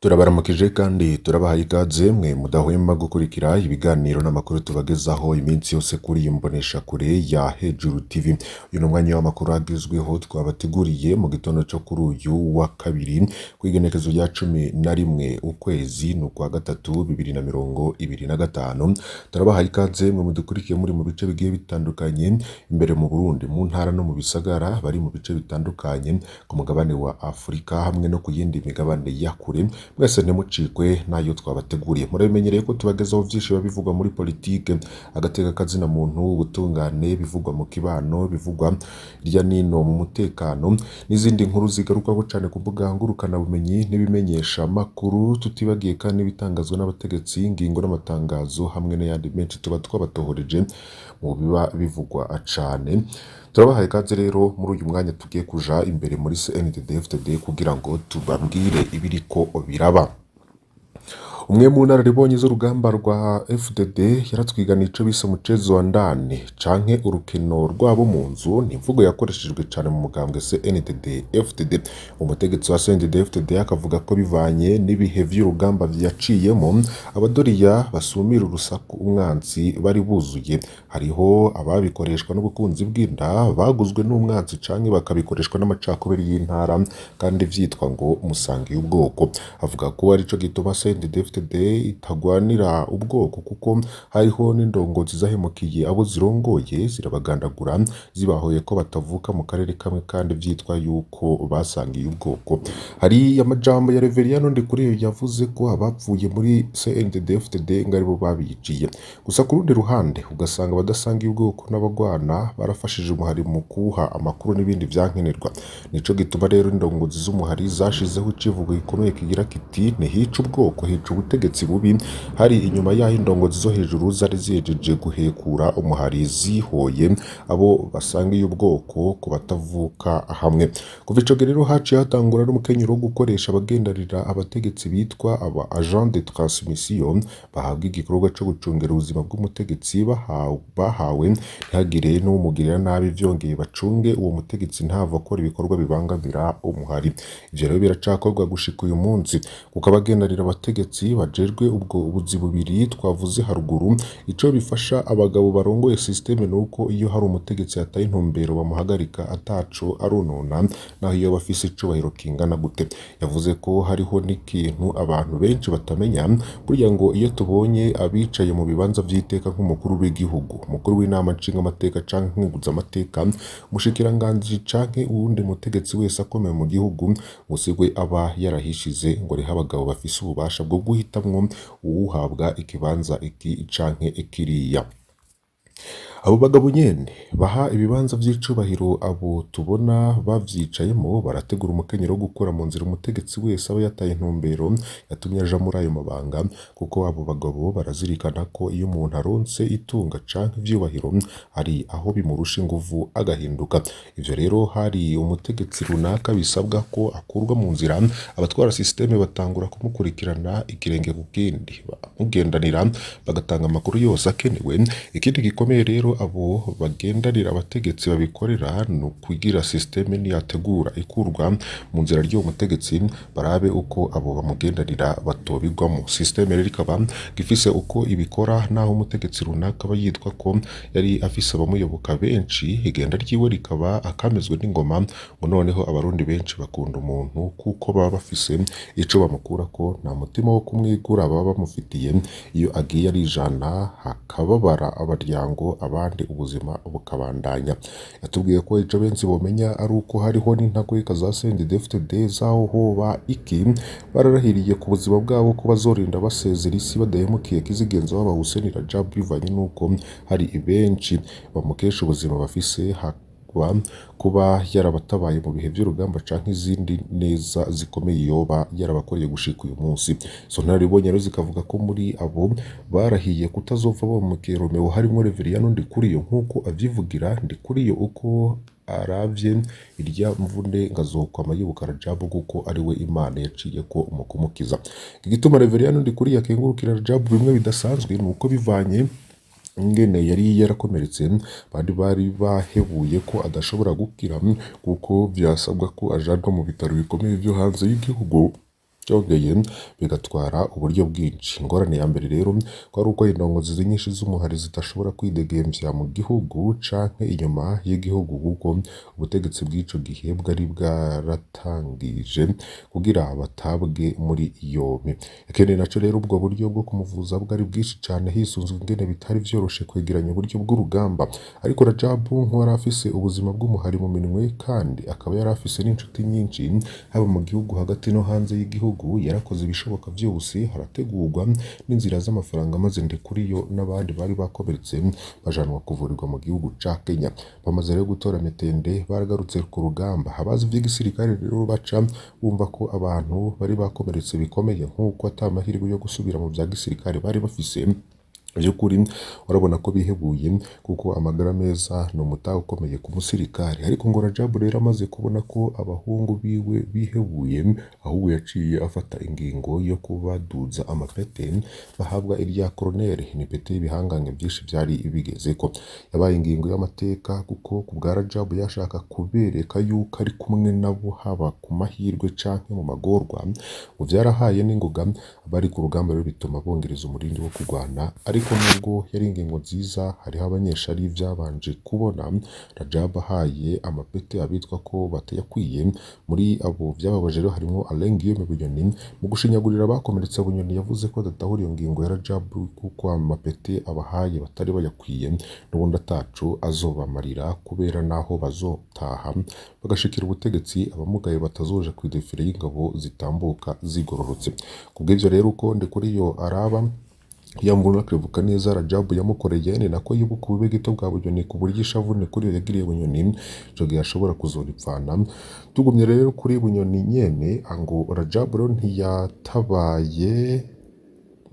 Turabaramukije kandi turabahaye ikaze mwe mudahwema gukurikira ibiganiro n'amakuru tubagezaho iminsi yose kuri imboneshakure ya HEJURU TV. Uyu numwanya w'amakuru agezweho twabateguriye mu gitondo cyo kuri uyu wa kabiri kwigenekezo rya 11 ukwezi n'ukwa gatatu 2025. Turabahaye ikaze mwe mudukurikiye muri mu bice bigiye bitandukanye imbere mu Burundi, mu ntara no mu bisagara, bari mu bice bitandukanye ku mugabane wa Afrika hamwe no ku yindi migabane ya kure. Mwese ntimucikwe nayo twabateguriye. Murabimenyereye ko tubagezaho byinshi bivugwa muri politike, agateka, zina, muntu, ubutungane, bivugwa mu kibano, bivugwa irya nino mu mutekano n'izindi nkuru zigarukaho cyane ku mbuga ngurukana bumenyi n'ibimenyesha amakuru, tutibagiye kandi bitangazwa n'abategetsi, ingingo n'amatangazo hamwe n'ayandi menshi tuba twabatohoreje mu biba bivugwa cyane. Turabahaye ikaze rero muri uyu mwanya tugiye kuja imbere muri CNDD-FDD kugira ngo tubabwire ibiriko biraba. Umwe mu nararibonye z'urugamba rwa FDD yaratwiganiye ico bise mucezo wa ndani canke urukino rwabo mu nzu, ni imvugo yakoreshejwe cyane mu mugambwe CNDD-FDD. Umutegetsi wa CNDD-FDD akavuga ko bivanye n'ibihe vy'urugamba vyaciyemo, abadoriya basumira urusaku umwanzi bari buzuye. Hariho ababikoreshwa n'ubukunzi bw'inda, baguzwe n'umwanzi canke bakabikoreshwa n'amacakubiri y'intara kandi vyitwa ngo musangiye ubwoko. Avuga ko arico gituma CNDD-FDD itagwanira ubwoko kuko hariho n'indongozi zahemukiye abo zirongoye zirabagandagura zibahoye ko batavuka mu karere kamwe kandi vyitwa yuko basangiye ubwoko. Hari amajambo ya Reveriyano Ndikuriyo yavuze ko abapfuye muri CNDD-FDD ngo aribo babiciye. Gusa ku rundi ruhande ugasanga abadasangiye ubwoko n'abagwana barafashije umuhari mu kuha amakuru n'ibindi vyankenerwa. Nico gituma rero indongozi z'umuhari zashizeho icivugo gikomeye kigira kiti ntihica ubwoko hica ubutegetsi bubi. Hari inyuma y'aho indongozi zo hejuru zari zihejeje guhekura umuhari zihoye abo basangiye ubwoko ku batavuka hamwe. Kuva ico rero haciye hatangura n'umukenyero wo gukoresha abagendarira abategetsi bitwa aba agent de transmission bahabwa igikorwa cyo gucungera ubuzima bw'umutegetsi bahawe ntihagire n'umugirira nabi, vyongeye bacunge uwo mutegetsi ntava akora ibikorwa bibangamira umuhari. Ivyo rero biracakorwa gushika uyu munsi kuko abagendarira abategetsi bajejwe ubwo ubuzi bubiri twavuze haruguru. Ico bifasha abagabo barongoye systeme nuko iyo hari umutegetsi yataye intumbero bamuhagarika ataco aronona naho iyo bafise icubahiro kingana gute. Yavuze ko hariho n'ikintu abantu benshi batamenya, burya ngo iyo tubonye abicaye mu bibanza vy'iteka nk'umukuru w'igihugu, umukuru w'inama nshinga amateka canke nkunguza amateka, umushikiranganji canke uwundi mutegetsi wese akomeye mu gihugu, musigwe aba yarahishize ngo riha abagabo bafise ububasha bwo guhitamwo uwuhabwa ikibanza iki canke ikiriya. Abo bagabo nyene baha ibibanza vy'icubahiro abo tubona bavyicayemo barategura umukenyero wo gukora mu nzira umutegetsi wese aba yataye intumbero yatumye aja muri ayo mabanga, kuko abo bagabo barazirikana ko iyo umuntu aronse itunga canke ivyubahiro hari aho bimurusha inguvu agahinduka. Ivyo rero hari umutegetsi runaka bisabwa ko akurwa mu nzira, abatwara systeme batangura kumukurikirana ikirenge ku kindi, bamugendanira bagatanga amakuru yose akenewe. Ikindi gikomeye rero abo bagendanira abategetsi babikorera no kugira systeme niyategura ikurwa mu nzira ry'uwo mutegetsi barabe uko abo bamugendanira batobigwamo. Systeme rero ikaba gifise uko ibikora, naho umutegetsi runaka aba yitwa ko yari afise abamuyoboka benshi, igenda ryiwe rikaba akamezwe n'ingoma ngo noneho abarundi benshi bakunda umuntu kuko baba bafise ico bamukura ko nta mutima wo kumwigura baba bamufitiye. Iyo agiye arijana hakababara abaryango abandi ubuzima bukabandanya. Yatubwiye ko ico benshi bomenya ari uko hariho n'intagweka za CNDD-FDD zaho hoba iki bararahiriye ku buzima bwabo ko bazorinda basezera isi badahemukiye kizigenza w'abahuseni Rajab, bivanye nuko hari benshi bamukesha ubuzima bafise kuba yarabatabaye mu bihe by'urugamba canke izindi neza zikomeye yoba yarabakoreye gushika uyu munsi. So naribonye rero zikavuga ko muri abo barahiye kutazopfa bo mu Romeo harimo Reveriyano Ndikuriyo nk'uko avyivugira. Ndikuriyo uko aravye irya mvune ngazokwama yibuka Rajab kuko ari we Imana yaciye ko umukumukiza. Igituma Reveriyano Ndikuriyo akengurukira Rajab bimwe bidasanzwe nuko bivanye ingene yari yarakomeretse bari bahebuye ko adashobora gukira kuko vyasabwa ko ajanwa mu bitaro bikomeye byo hanze y'igihugu byongeye bigatwara uburyo bwinshi. Ingorane ya mbere rero ko ari uko indongozi nyinshi z'umuhari zidashobora kwidegemvya mu gihugu canke inyuma y'igihugu, kuko ubutegetsi bw'ico gihe bwari bwaratangije kugira batabwe muri yompi. Ikindi naco rero ubwo buryo bwo kumuvuza bwari bwinshi cane, hisunzwe ingene bitari vyoroshe kwegeranya uburyo bw'urugamba. Ariko Rajabu nk'uwari afise ubuzima bw'umuhari mu minwe kandi akaba yari afise n'inshuti nyinshi haba mu gihugu hagati no hanze y'igihugu, yarakoze ibishoboka vyose, harategurwa n'inzira z'amafaranga, maze Ndikuriyo n'abandi bari bakomeretse bajanwa kuvurirwa mu gihugu ca Kenya. Bamaze rero gutora mitende baragarutse ku rugamba. Abazi ivy'igisirikare rero baca bumva ko abantu bari bakomeretse bikomeye, nk'uko ata mahirwe yo gusubira mu vya gisirikare bari bafise. By'ukuri urabona ko bihebuye, kuko amagara meza ni umutahe ukomeye ku musirikare. Ariko ngo Rajabu rero amaze kubona ko abahungu biwe bihebuye, ahubwo yaciye afata ingingo yo kubaduza amapete bahabwa irya koronere, ni pete y'ibihangange byinshi byari bigezeko. Yabaye ingingo y'amateka, kuko ku bwa Rajabu yashaka kubereka yuko ari kumwe nabo, haba ku mahirwe canke mu magorwa. Ngo vyarahaye n'ingoga abari ku rugamba rero, bituma bongereza umurindi wo kurwana. Ariko nubwo yari ingingo nziza, hariho abanyeshari vyabanje kubona Rajabu ahaye amapete abitwa ko batayakwiye. Muri abo vyababaje rero harimo mu Bunyoni. Mu gushinyagurira abakomeretse, Bunyoni yavuze ko adatahura iyo ngingo ya Rajabu, kuko amapete abahaye batari bayakwiye, n'ubundi ataco azobamarira, kubera naho bazotaha bagashikira ubutegetsi abamugaye batazoja kw'idefire y'ingabo zitambuka zigororotse. Kubw'ivyo rero uko Ndikuriyo araba yambura kwibuka neza Rajabu yamukoreye, ni nako yibuka ubube gito bwa Bunyoni, ku buryo ishavu Ndikuriyo yagiriye Bunyoni ico gihe ashobora kuzoripfana. Tugumye rero kuri Bunyoni nyene, ngo Rajabu rero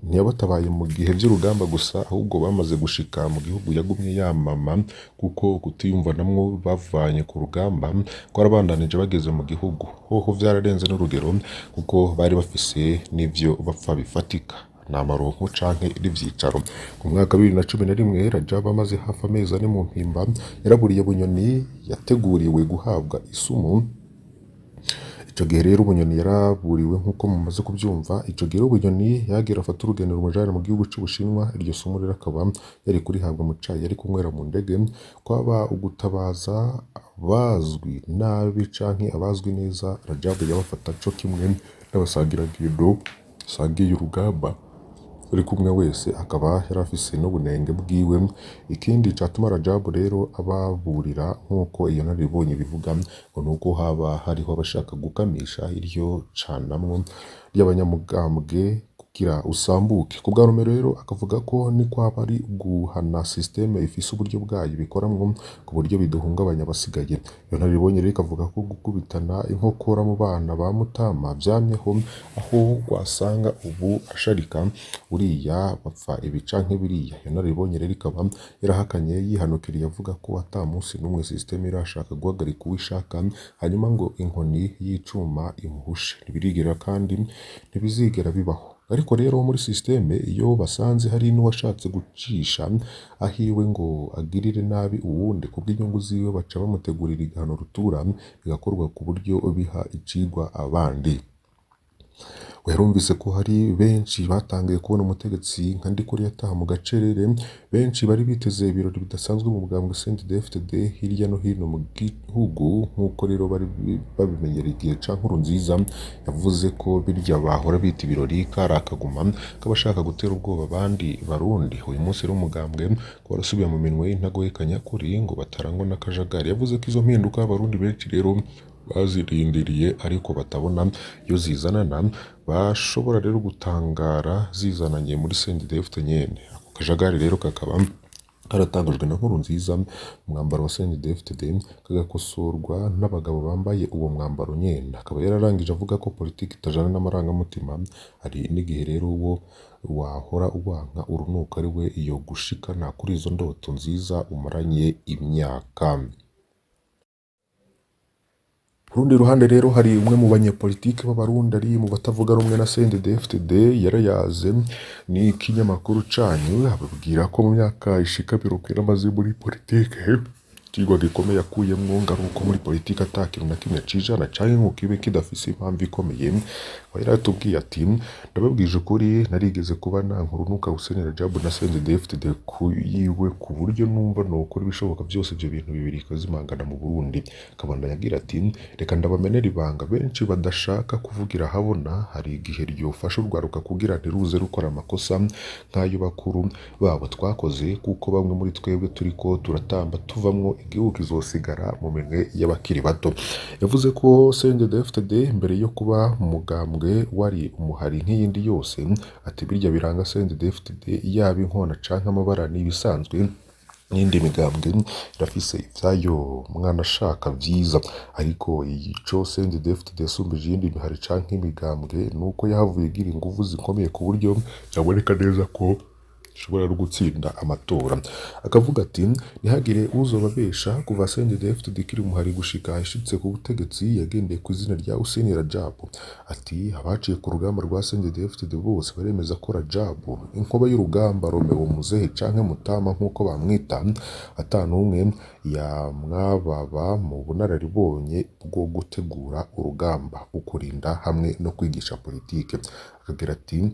ntiyabatabaye mu gihe vy'urugamba gusa, ahubwo bamaze gushika mu gihugu yagumye yamama, kuko kutiyumva namwo bavanye ku rugamba ko arabandanije bageze mu gihugu. Hoho vyararenze n'urugero, kuko bari bafise n'ivyo bapfa bifatika, ni amaronko canke n'ivyicaro. Ku mwaka 2011 Rajabu amaze hafi amezi ane mu mpimba, yaraburiye Bunyoni yateguriwe guhabwa isumu. Ico gihe rero Bunyoni yaraburiwe nk'uko mumaze kuvyumva. Ico gihe Bunyoni yagira afata urugendo rumujana mu gihugu c'Ubushinwa. Iryo somo rero akaba yari kurihabwa mu cayi yari kunywera mu ndege, kwaba ugutabaza abazwi nabi canke abazwi neza. Rajabu yabafata co kimwe n'abasangirangendo sangiye urugamba, buri kumwe wese akaba yari afise n'ubunenge bwiwe. Ikindi catuma Rajabu rero ababurira nk'uko iyo naribonye bivuga, ngo nuko haba hariho abashaka gukamisha iryo canamwo ry'abanyamugambwe kugira usambuke. Ku bwa Romero rero akavuga ko ni kwaba ari guhana systeme ifise uburyo bwayo bikoramwo, ku buryo biduhungabanya abasigaye. Iyo naribonye rero ikavuga ko gukubitana inkokora mu bana ba Mutama vyamyeho, aho wasanga ubu asharika uriya bapfa ibi canke biriya. Iyo naribonye rero ikaba yarahakanye yihanukiriye avuga ko ata munsi n'umwe systeme irashaka guhagarika uwishaka, hanyuma ngo inkoni y'icuma imuhushe. Ntibirigera kandi ntibizigera bibaho. Ariko rero muri systeme iyo basanze hari n'uwashatse gucisha ahiwe ngo agirire nabi uwundi kubw'inyungu ziwe, baca bamutegurira igihano rutura, bigakorwa ku buryo biha icigwa abandi. Yarumvise ko hari benshi batangiye kubona umutegetsi nka Ndikuriyo ataha mu gacerere. Benshi bari biteze ibirori bidasanzwe mu mugambwe CNDD-FDD hirya no hino mu gihugu, nk'uko rero bari babimenyera igihe ca Nkurunziza yavuze ko birya bahora bita ibirori kari akaguma k'abashaka gutera ubwoba abandi Barundi. Uyu munsi rero umugambwe ko warasubiye mu minwe y'intagohekanya kuri ngo batarangwa n'akajagari. Yavuze ko izo mpinduka Abarundi benshi rero bazirindiriye, ariko batabona iyo zizanana, bashobora rero gutangara zizananye muri CNDD-FDD nyene. Ako kajagari rero kakaba karatangajwe na Nkurunziza. Umwambaro wa CNDD-FDD kagakosorwa n'abagabo bambaye uwo mwambaro nyene. Akaba yararangije avuga ko politiki itajana n'amarangamutima. Hari n'igihe rero uwo wahora uwanka urunuka ari we iyo gushikana kuri izo ndoto nziza umaranye imyaka. Kurundi ruhande rero hari umwe mu banyepolitike b'Abarundi ari mu batavuga rumwe na CNDD-FDD yarayaze ni ikinyamakuru canyu ababwira ko mu myaka ishika 20 amaze muri politike ikigwa gikomeye akuyemwo ngaruko muri politike atakintu na kimwe cijana canke ngo kibe kidafise impamvu ikomeye. Yaratubwiye ati ndababwije ukuri narigeze kuba nankurunuka Hussein Rajabu na CNDD-FDD yiwe ku buryo numva nokora ibishoboka byose ibyo bintu bibiri kozimangana mu Burundi. Kabanda yagira ati reka ndabamenera ibanga benshi badashaka kuvugira habona hari igihe ryofasha urwaruka kugira ntiruze rukora amakosa nk'ayo bakuru babo twakoze kuko bamwe muri twebwe turiko turatamba tuvamwo igihugu kizosigara mu minwe y'abakiri bato. Yavuze ko CNDD-FDD mbere yo kuba umugambwe wari umuhari nk'iyindi yose ati birya biranga CNDD-FDD yaba inkona canke amabara n'ibisanzwe n'indi migambwe irafise ivyayo mwana ashaka vyiza ariko ico CNDD-FDD yasumbije iyindi mihari canke imigambwe nuko yahavuye igira inguvu zikomeye ku buryo yaboneka neza ko ishobora no gutsinda amatora. Akavuga ati ntihagire uzobabesha kuva CNDD-FDD kiri umuhari gushika ashitse ku butegetsi yagendeye ku izina rya Hussein Rajabu. Ati abaciye ku rugamba rwa CNDD-FDD bose baremeza ko Rajabu inkoba y'urugamba Romeo Muzehe canke Mutama nk'uko bamwita atanumwe yamwababa mu bunararibonye bwo gutegura urugamba ukurinda hamwe no kwigisha politike. Akagira ati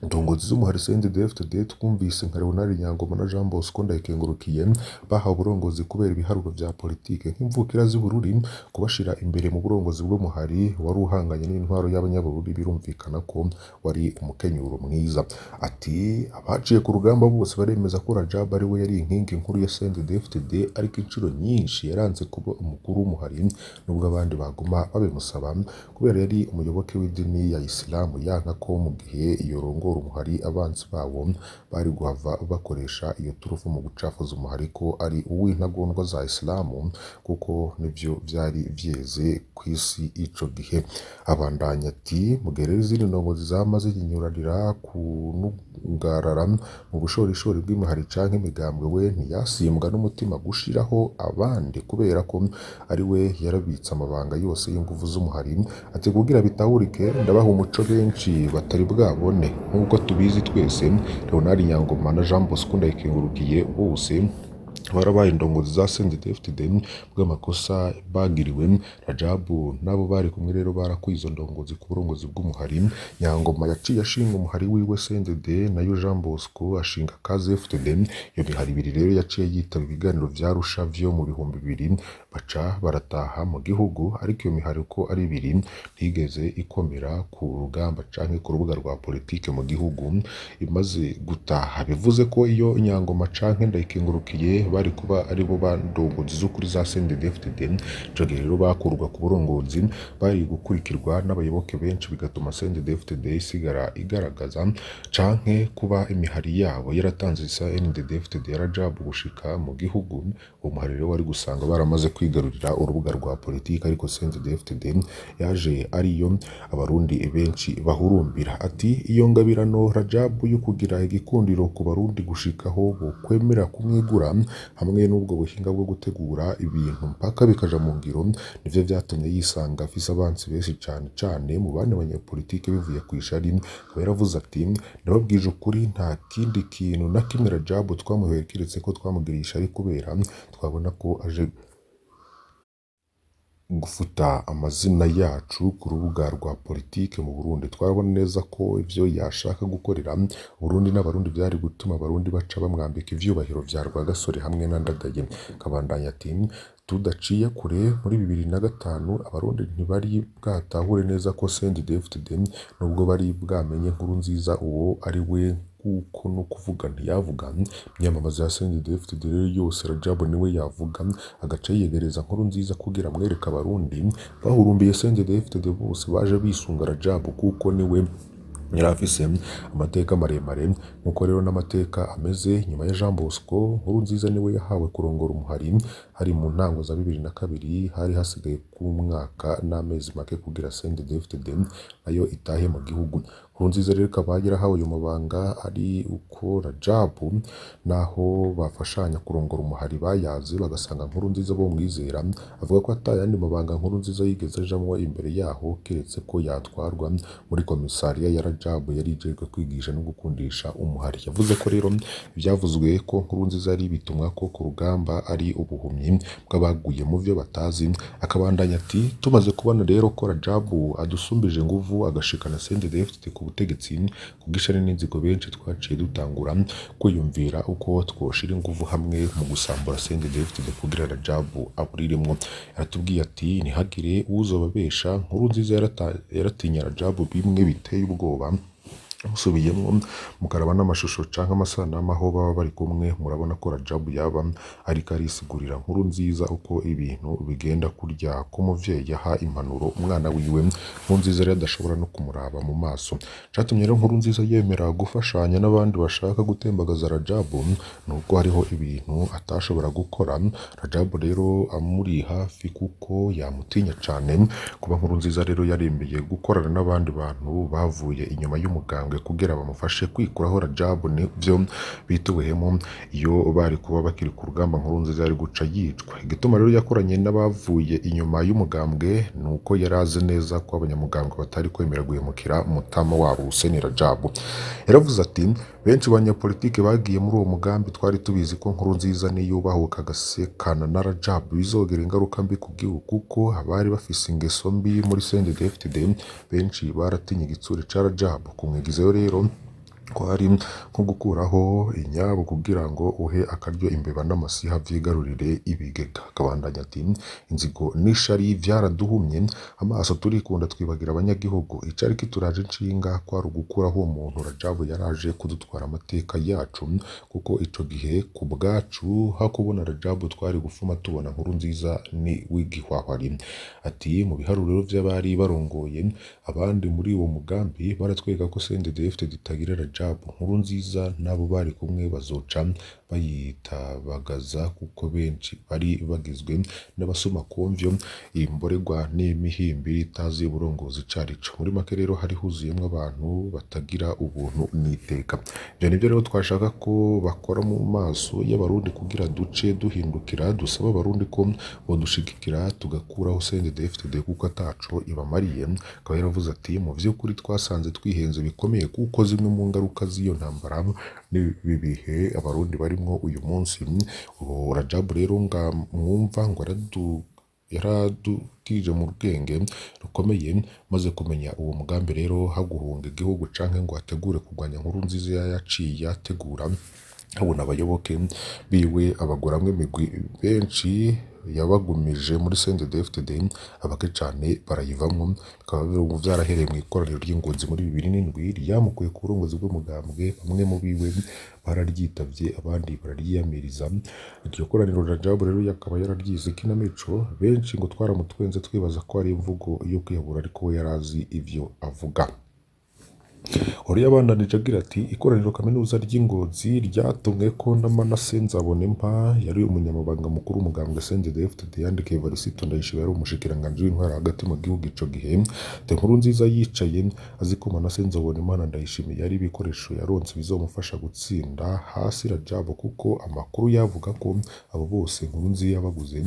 indongozi z'umuhari CNDD-FDD twumvise nka Leonard Nyangoma na Jean Bosco Ndayikengurukiye bahawe uburongozi kubera ibiharuro vya politike nk'imvukira z'Ibururi kubashira imbere mu burongozi bw'umuhari wari uhanganye n'intwaro y'abanyabururi birumvikana ko wari umukenyuro mwiza. Ati abaciye ku rugamba bose baremeza ko Rajabu ari we yari inkingi nkuru ya CNDD-FDD ariko inshuro nyinshi yaranze kuba umukuru w'umuhari nubwo abandi baguma babimusaba kubera yari umuyoboke w'idini ya Isilamu yanka ko mu gihe iyo rongo umuhari abanzi bawo bari guhava bakoresha iyo turufu mu gucafuza umuhari ko ari uw'intagondwa za Isilamu kuko nivyo vyari vyeze kw'isi ico gihe. Abandanya ati mugerere izindi ndongozi zamaze zinyuranira kunungarara mu bushorishori bw'imihari canke imigambwe we ntiyasimbwa n'umutima gushiraho abandi kubera ko ari we yarabitse amabanga yose y'inguvu z'umuhari. Ati kugira bitahurike ndabaha umuco benshi batari bwabone nk'uko tubizi twese Leonard Nyangoma na Jean Bosco Ndayikengurukiye bose barabaye indongozi za CNDD-FDD bw'amakosa bagiriwe. Rajabu nabo bari kumwe rero barakuye izo ndongozi ku burongozi bw'umuhari. Nyangoma yaciye ashinga umuhari wiwe CNDD nayo Jean Bosco ashinga KZFDD. Iyo mihari ibiri rero yaciye yitaba ibiganiro vya Arusha vyo mu 2000 baca barataha mu gihugu ariko iyo mihari uko ari ibiri ntigeze ikomera ku rugamba canke ku rubuga rwa politike mu gihugu. Imaze gutaha bivuze ko iyo Nyangoma canke Ndayikengurukiye bari kuba ari bo bandongozi z'ukuri za CNDD-FDD ico gihe rero bakurwa ku burongozi bari gukurikirwa n'abayoboke benshi bigatuma CNDD-FDD isigara igaragaza canke kuba imihari yabo yaratanze CNDD-FDD ya Rajabu gushika mu gihugu. Umuhari rero wari gusanga baramaze kwigarurira urubuga rwa politike ariko CNDD-FDD yaje ariyo abarundi benshi bahurumbira. Ati iyo ngabirano Rajabu yo kugira igikundiro ku barundi gushikaho bo kwemera kumwigura hamwe n'ubwo buhinga bwo gutegura ibintu mpaka bikaja mu ngiro nivyo vyatumye yisanga afise abansi benshi cane mu bandi banyapolitike bivuye kw'ishari. Akaba yaravuze ati ndababwije ukuri nta kindi kintu na kimwe Rajabu twamuheye kiretse ko twamugirisha ari kubera twabona ko aje gufuta amazina yacu ku rubuga rwa politike mu Burundi. Twarabona neza ko ivyo yashaka gukorera Burundi n'abarundi byari gutuma abarundi baca bamwambika ivyubahiro vya Rwagasore hamwe na Ndadaye. Kabandanya ati tudaciye kure muri 2005 abarundi ntibari bwatahure neza ko CNDD-FDD nubwo bari bwamenye nkuru nziza uwo ari we kuko no kuvuga ntiyavuga imyamamazo ya CNDD-FDD yose Rajabu niwe yavuga agaca yiyegereza nkuru nziza kugira mwereka abarundi bahurumbiye CNDD-FDD bose baje bisunga Rajabu kuko niwe yarafise amateka maremare nuko rero n'amateka ameze nyuma ya Jean Bosco. Nkuru nziza niwe yahawe kurongora umuhari hari mu ntango za 2002 hari hasigaye ku mwaka n'amezi make kugira CNDD-FDD nayo itahe mu gihugu. Nkurunziza rero akaba yarahawe ayo mabanga ari uko Rajabu naho bafashanya kurongora umuhari bayazi bagasanga Nkurunziza bo mwizera, avuga ko atayandi mabanga Nkurunziza yigeze ajamwo imbere yaho keretse ko yatwarwa muri komisariya ya Rajabu yari ijejwe kwigisha no gukundisha umuhari. Yavuze ko rero ivyavuzwe ko Nkurunziza yari bitumwa ko ku rugamba ari ubuhumyi bw'abaguye mu vyo batazi. Akabandanya ati tumaze kubona rero ko Rajabu adusumbije nguvu agashikana CNDD-FDD ku butegetsi kubwishane n'inzigo benshi twaciye dutangura kwiyumvira uko twoshira inguvu hamwe mu gusambura CNDD-FDD kugira Rajabu aburiremwo. Yaratubwiye ati ntihagire uzobabesha, Nkurunziza yaratinya Rajabu bimwe biteye ubwoba. Musubiyemwo mukaraba n'amashusho canke amasanamu aho baba bari kumwe murabona ko Rajabu yaba ariko arisigurira Nkurunziza uko ibintu bigenda kurya ko umuvyeyi yaha impanuro umwana wiwe. Nkurunziza rero adashobora no kumuraba mu maso. Catumye rero Nkurunziza yemera gufashanya n'abandi bashaka gutembagaza Rajabu nubwo hariho ibintu atashobora gukora. Rajabu rero amuri hafi kuko yamutinya cane. Kuba Nkurunziza rero yaremeye gukorana n'abandi bantu bavuye inyuma y'umugambwe kugira bamufashe kwikuraho Rajabu nivyo bituwehemo iyo bari kuba bakiri ku rugamba Nkurunziza yari guca yicwa. Igituma rero yakoranye n'abavuye inyuma y'umugambwe nuko yarazi neza ko abanyamugambwe batari kwemera guhemukira mutama wabo Hussein Rajabu. Yaravuze ati benshi banyapolitike bagiye muri uwo mugambi twari tubizi ko Nkurunziza niyubahuka agasekana na Rajabu bizogera ingaruka mbi ku gihugu kuko abari bafise ingeso mbi muri CNDD-FDD benshi baratinye igitsure ca Rajabu. Kumwigizayo rero kwari nko gukuraho inyabo kugira ngo uhe akaryo imbeba n'amasiha vyigarurire ibigega. Akabandanya ati inzigo n'ishari vyaraduhumye amaso turikunda twibagira abanyagihugu, icari kituraje inshinga kwari ugukuraho uwo muntu Rajabu yaraje kudutwara amateka yacu kuko ico gihe ku bwacu hakubona Rajabu twari gufuma tubona Nkurunziza ni w'igihwahwari. Ati mu biharuro vy'abari barongoye abandi muri uwo mugambi baratwega ko CNDD-FDD itagira Rajabu. Nkurunziza nabo bari kumwe bazoca bayitabagaza kuko benshi bari bagizwe n'abasoma kumvyo imborerwa n'imihimbi itazi uburongozi carico. Muri make rero hari huzuyemwo abantu batagira ubuntu n'iteka. Ivyo nivyo rero twashaka ko bakora mu maso y'abarundi kugira duce duhindukira dusaba abarundi ko bodushigikira tugakuraho CNDD-FDD kuko ataco ibamariye. Akaba yaravuze ati mu vy'ukuri twasanze twihenze bikomeye kuko zimwe mu ngaruka z'iyo ntambara n'ibi bihe abarundi barimwo uyu munsi. Rajabu rero mwumva ngo yaradutije mu rwenge rukomeye maze kumenya uwo mugambi rero haguhunga igihugu canke ngo ategure kurwanya Nkurunziza yaciye ategura abona abayoboke biwe abagoramwe imigwi benshi yabagumije muri CNDD-FDD abake cane barayivamwo. Bikaba birugu vyarahereye mu ikoraniro ry'ingozi muri 2007 ryamukuye ku burongozi bw'umugambwe, bamwe mu biwe bararyitavye abandi bararyiyamiriza. Iryo koraniro Rajabu rero yakaba yararyize ikinamico benshi ngo twaramutwenze twibaza ko ari imvugo yo kwiyahura ariko we yarazi ivyo avuga. Uriya abandanije agira ati ikoraniro kaminuza ry'ingozi ryatumwe ko n'Amanase Nzabonimpa yari umunyamabanga mukuru w'umugambwe CNDD-FDD yandikiye Varisito Ndayishimiye yari umushikiranganji w'intwaro hagati mu gihugu ico gihe. Nkurunziza yicaye azi ko Amanase Nzabonimpa na Ndayishimiye yari ibikoresho yaronse bizomufasha gutsinda hasi Rajabu kuko amakuru yavuga ko abo bose Nkurunziza yabaguze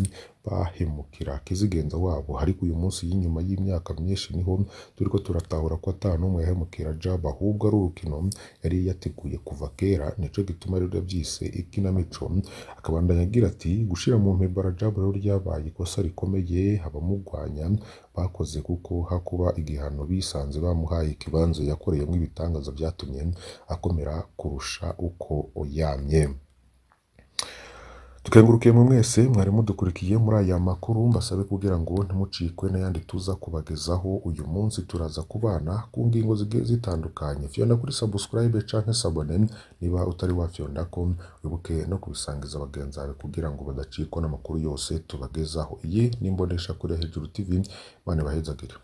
bahemukira kizigenza wabo. Ariko uyu munsi y'inyuma y'imyaka myinshi niho turiko turatahura ko atanumwe yahemukira Rajabu ahubwo ari urukino yari yateguye kuva kera. Nico gituma rero yavyise ikinamico. Akabandanya agira ati gushira mu mpemba Rajabu rero ryabaye ikosa rikomeye abamugwanya bakoze kuko hakuba igihano bisanze bamuhaye ikibanza yakoreyemo ibitangazwa vyatumye akomera kurusha uko yamye. Tukengurukiye mu mwese mwari mudukurikiye muri aya makuru, mbasabe kugira ngo ntimucikwe n'ayandi tuza kubagezaho uyu munsi. Turaza kubana ku ngingo zigiye zitandukanye. Fyonda kuri subscribe canke sabone niba utari wafyonda ko wibuke no kubisangiza abagenzi bawe kugira ngo badacikwa n'amakuru yose tubagezaho. Iyi ni imboneshakure HEJURU TV, Imana ibahezagire.